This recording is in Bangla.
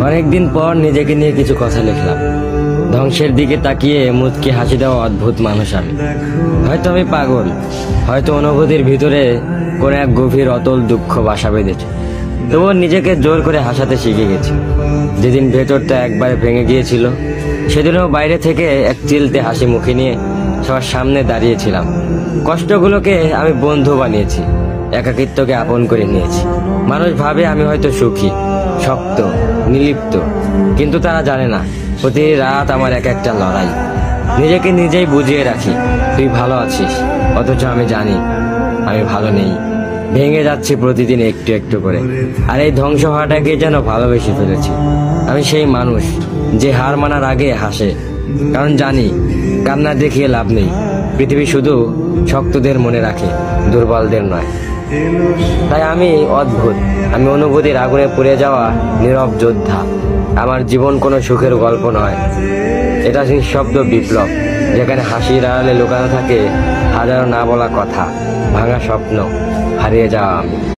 অনেকদিন পর নিজেকে নিয়ে কিছু কথা লিখলাম। ধ্বংসের দিকে তাকিয়ে মুচকি হাসি দেওয়া অদ্ভুত মানুষ আমি। হয়তো আমি পাগল, হয়তো অনুভূতির ভিতরে কোনো এক গভীর অতল দুঃখ বাসা বেঁধেছে। তবুও নিজেকে জোর করে হাসাতে শিখে গেছি। যেদিন ভেতরটা একবারে ভেঙে গিয়েছিল, সেদিনও বাইরে থেকে এক চিলতে হাসি মুখে নিয়ে সবার সামনে দাঁড়িয়েছিলাম। কষ্টগুলোকে আমি বন্ধু বানিয়েছি, একাকিত্বকে আপন করে নিয়েছি। মানুষ ভাবে আমি হয়তো সুখী, শক্ত, নিলিপ্ত, কিন্তু তারা জানে না প্রতি রাত আমার এক একটা লড়াই। নিজেকে নিজেই বুঝিয়ে রাখি তুই ভালো আছিস, অথচ আমি জানি আমি ভালো নেই। ভেঙে যাচ্ছি প্রতিদিন একটু একটু করে, আর এই ধ্বংস হওয়াটাকে যেন ভালোবেসে ফেলেছি। আমি সেই মানুষ যে হার মানার আগে হাসে, কারণ জানি কান্না দেখিয়ে লাভ নেই। পৃথিবী শুধু শক্তদের মনে রাখে, দুর্বলদের নয়। তাই আমি অদ্ভুত, আমি অনুভূতির আগুনে পুড়ে যাওয়া নীরব যোদ্ধা। আমার জীবন কোনো সুখের গল্প নয়, এটা নিঃশব্দ বিপ্লব, যেখানে হাসির আড়ালে লুকানো থাকে হাজারো না বলা কথা, ভাঙা স্বপ্ন, হারিয়ে যাওয়া আমি।